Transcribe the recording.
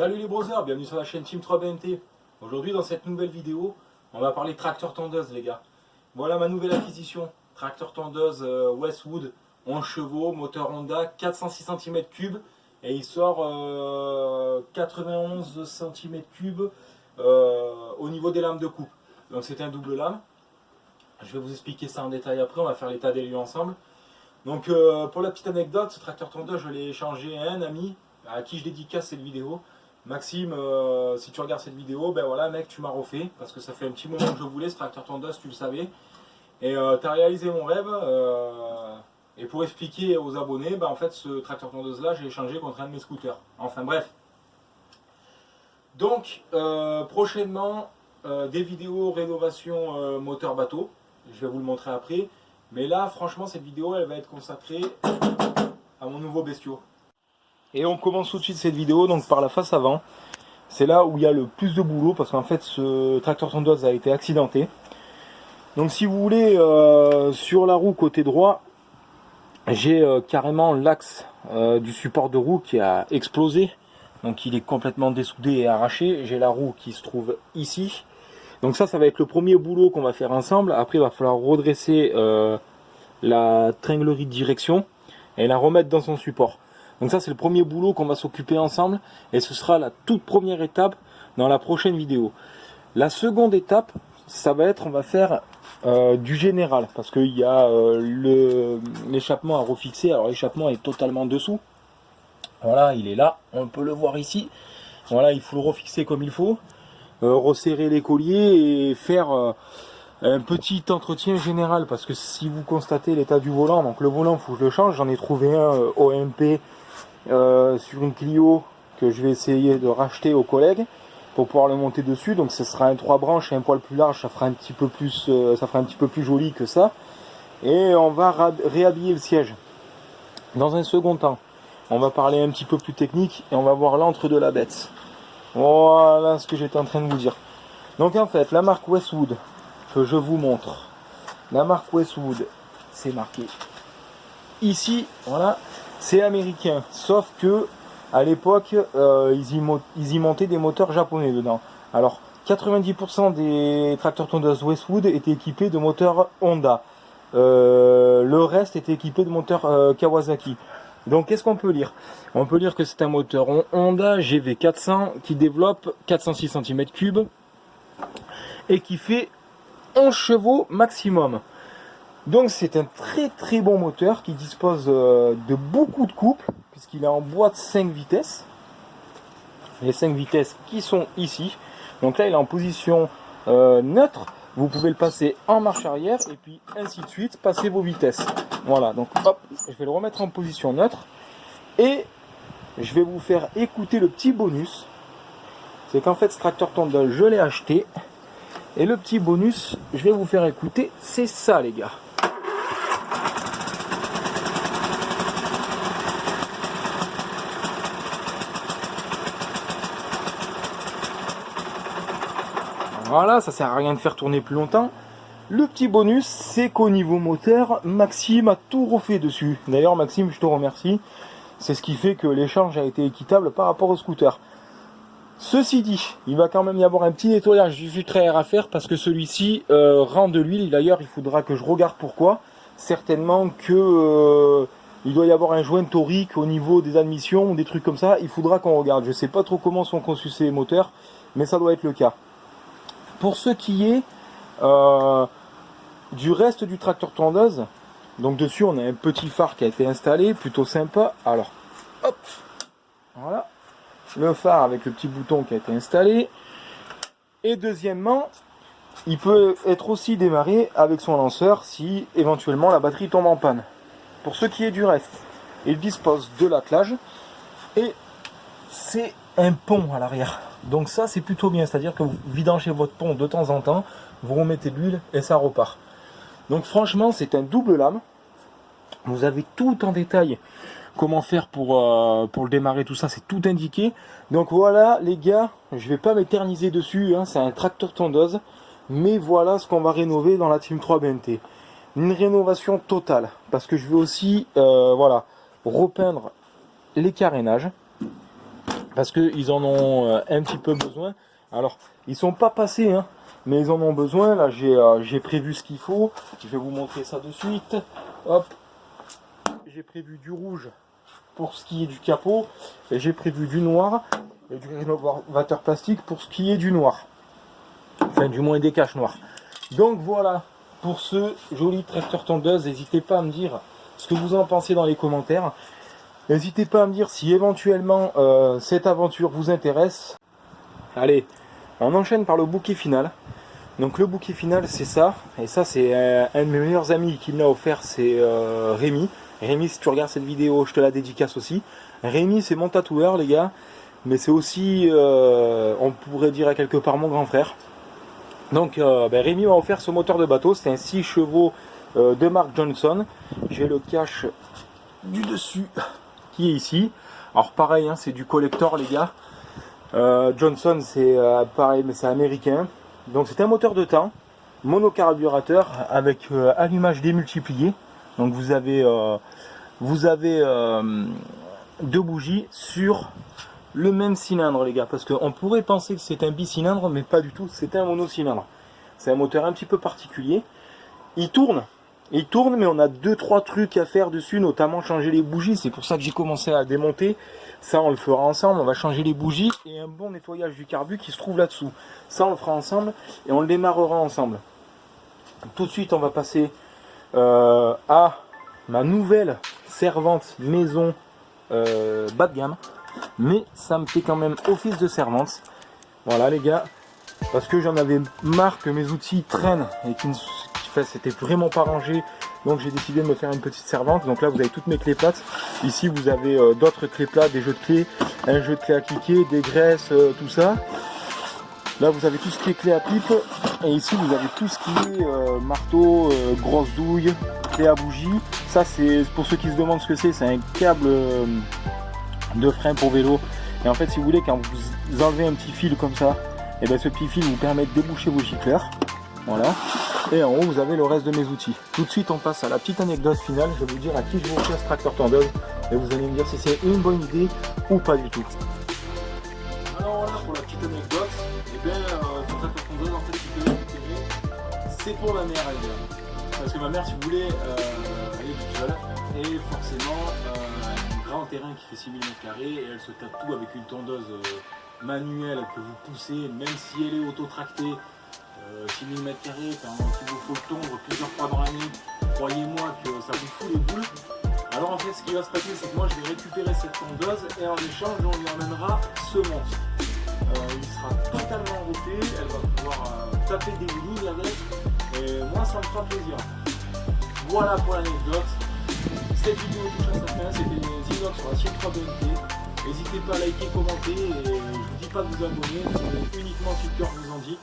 Salut les brothers, bienvenue sur la chaîne Team 3BNT. Aujourd'hui dans cette nouvelle vidéo, on va parler tracteur tondeuse les gars. Voilà ma nouvelle acquisition, tracteur tondeuse Westwood, 11 chevaux, moteur Honda, 406 cm3 et il sort 91 cm3 au niveau des lames de coupe. Donc c'est un double lame. Je vais vous expliquer ça en détail après, on va faire l'état des lieux ensemble. Donc pour la petite anecdote, ce tracteur tondeuse je l'ai échangé à un ami à qui je dédicace cette vidéo. Maxime, si tu regardes cette vidéo, ben voilà mec, tu m'as refait, parce que ça fait un petit moment que je voulais ce tracteur tondeuse, tu le savais. Et tu as réalisé mon rêve. Et pour expliquer aux abonnés, ben en fait ce tracteur tondeuse là, j'ai échangé contre un de mes scooters. Enfin bref. Donc prochainement, des vidéos rénovation moteur bateau. Je vais vous le montrer après. Mais là, franchement, cette vidéo, elle va être consacrée à mon nouveau bestiau. Et on commence tout de suite cette vidéo donc par la face avant. C'est là où il y a le plus de boulot parce qu'en fait ce tracteur tondeuse a été accidenté. Donc si vous voulez, sur la roue côté droit, j'ai carrément l'axe du support de roue qui a explosé. Donc il est complètement dessoudé et arraché. J'ai la roue qui se trouve ici. Donc ça va être le premier boulot qu'on va faire ensemble. Après il va falloir redresser la tringlerie de direction et la remettre dans son support. Donc ça c'est le premier boulot qu'on va s'occuper ensemble et ce sera la toute première étape dans la prochaine vidéo. La seconde étape, ça va être, on va faire du général parce qu'il y a l'échappement à refixer. Alors l'échappement est totalement dessous. Voilà, il est là, on peut le voir ici. Voilà, il faut le refixer comme il faut, resserrer les colliers et faire un petit entretien général parce que si vous constatez l'état du volant, donc le volant il faut que je le change. J'en ai trouvé un OMP sur une Clio que je vais essayer de racheter aux collègues pour pouvoir le monter dessus. Donc ce sera un 3 branches et un poil plus large, ça fera un petit peu plus joli que ça. Et on va réhabiller le siège. Dans un second temps, on va parler un petit peu plus technique et on va voir l'antre de la bête. Voilà ce que j'étais en train de vous dire. Donc en fait, la marque Westwood que je vous montre, la marque Westwood, c'est marqué ici, voilà. C'est américain, sauf que à l'époque, ils y montaient des moteurs japonais dedans. Alors, 90% des tracteurs tondeuses Westwood étaient équipés de moteurs Honda. Le reste était équipé de moteurs Kawasaki. Donc, qu'est-ce qu'on peut lire? On peut lire que c'est un moteur Honda GV400 qui développe 406 cm3 et qui fait 11 chevaux maximum. Donc c'est un très bon moteur qui dispose de beaucoup de couple puisqu'il est en bois de 5 vitesses. Les 5 vitesses qui sont ici. Donc là il est en position neutre. Vous pouvez le passer en marche arrière et puis ainsi de suite, passer vos vitesses. Voilà, donc hop, je vais le remettre en position neutre. Et je vais vous faire écouter le petit bonus. C'est qu'en fait ce tracteur tondeuse je l'ai acheté. Et le petit bonus, je vais vous faire écouter, c'est ça les gars. Voilà, ça sert à rien de faire tourner plus longtemps. Le petit bonus, c'est qu'au niveau moteur, Maxime a tout refait dessus. D'ailleurs, Maxime, je te remercie. C'est ce qui fait que l'échange a été équitable par rapport au scooter. Ceci dit, il va quand même y avoir un petit nettoyage du filtre à air à faire parce que celui-ci rend de l'huile. D'ailleurs, il faudra que je regarde pourquoi. Certainement que il doit y avoir un joint torique au niveau des admissions ou des trucs comme ça. Il faudra qu'on regarde. Je ne sais pas trop comment sont conçus ces moteurs, mais ça doit être le cas. Pour ce qui est du reste du tracteur tondeuse, donc dessus on a un petit phare qui a été installé, plutôt sympa. Alors, hop, voilà, le phare avec le petit bouton qui a été installé. Et deuxièmement, il peut être aussi démarré avec son lanceur si éventuellement la batterie tombe en panne. Pour ce qui est du reste, il dispose de l'attelage et c'est un pont à l'arrière. Donc ça c'est plutôt bien, c'est-à-dire que vous vidanchez votre pont de temps en temps, vous remettez de l'huile et ça repart. Donc franchement c'est un double lame. Vous avez tout en détail comment faire pour le démarrer, tout ça c'est tout indiqué. Donc voilà les gars, je vais pas m'éterniser dessus, hein, c'est un tracteur tondeuse. Mais voilà ce qu'on va rénover dans la Team 3BNT. Une rénovation totale, parce que je vais aussi voilà, repeindre les carénages. parce qu'ils en ont un petit peu besoin. Alors, ils sont pas passés, hein, mais ils en ont besoin. Là, j'ai prévu ce qu'il faut. Je vais vous montrer ça de suite. Hop, j'ai prévu du rouge pour ce qui est du capot, et j'ai prévu du noir et du rénovateur plastique pour ce qui est du noir. Enfin, du moins des caches noires. Donc voilà, pour ce joli tracteur tondeuse, n'hésitez pas à me dire ce que vous en pensez dans les commentaires. N'hésitez pas à me dire si éventuellement cette aventure vous intéresse. Allez, on enchaîne par le bouquet final. Donc le bouquet final, c'est ça. Et ça, c'est un de mes meilleurs amis qui me l'a offert, c'est Rémi. Rémi, si tu regardes cette vidéo, je te la dédicace aussi. Rémi, c'est mon tatoueur, les gars. Mais c'est aussi, on pourrait dire à quelque part, mon grand frère. Donc Rémi m'a offert ce moteur de bateau. C'est un 6 chevaux de marque Johnson. J'ai le cache du dessus qui est ici. Alors pareil, hein, c'est du collector, les gars. Johnson, c'est pareil, mais c'est américain. Donc c'est un moteur de temps, monocarburateur avec allumage démultiplié. Donc vous avez 2 bougies sur le même cylindre, les gars, parce qu'on pourrait penser que c'est un bicylindre, mais pas du tout, c'est un monocylindre. C'est un moteur un petit peu particulier. Il tourne, mais on a 2-3 trucs à faire dessus, notamment changer les bougies. C'est pour ça que j'ai commencé à démonter. Ça, on le fera ensemble. On va changer les bougies et un bon nettoyage du carbu qui se trouve là-dessous. Ça, on le fera ensemble et on le démarrera ensemble. Tout de suite, on va passer à ma nouvelle servante maison bas de gamme. Mais ça me fait quand même office de servante. Voilà, les gars. Parce que j'en avais marre que mes outils traînent et qu'ils c'était vraiment pas rangé. Donc j'ai décidé de me faire une petite servante. Donc là, vous avez toutes mes clés plates. Ici, vous avez d'autres clés plates, des jeux de clés, un jeu de clés à cliquer, des graisses, tout ça. Là, vous avez tout ce qui est clé à pipe. Et ici, vous avez tout ce qui est marteau, grosse douille, clé à bougie. Ça, c'est pour ceux qui se demandent ce que c'est un câble de frein pour vélo. Et en fait, si vous voulez, quand vous enlevez un petit fil comme ça, et bien ce petit fil vous permet de déboucher vos gicleurs. Voilà. Et en haut, vous avez le reste de mes outils. Tout de suite, on passe à la petite anecdote finale. Je vais vous dire à qui je vous offre ce tracteur tondeuse. Et vous allez me dire si c'est une bonne idée ou pas du tout. Alors voilà pour la petite anecdote. Et bien, ce tracteur tondeuse, en fait, c'est pour ma mère, elle vient. Parce que ma mère, si vous voulez, elle est toute seule. Et forcément, un grand terrain qui fait 6000 m². Et elle se tape tout avec une tondeuse manuelle que vous poussez, même si elle est auto-tractée. 6000 m², quand il vous faut le tondre plusieurs fois dans l'année, croyez-moi que ça vous fout les boules. Alors en fait, ce qui va se passer, c'est que moi je vais récupérer cette tondeuse et en échange, on lui emmènera ce monstre. Il sera totalement refait, elle va pouvoir taper des lignes avec, et moi ça me fera plaisir. Voilà pour l'anecdote. Cette vidéo touche à sa fin, c'était les inox sur la Sienne 3 BNT. N'hésitez pas à liker, commenter, et je vous dis pas de vous abonner, c'est uniquement si le cœur vous en dit.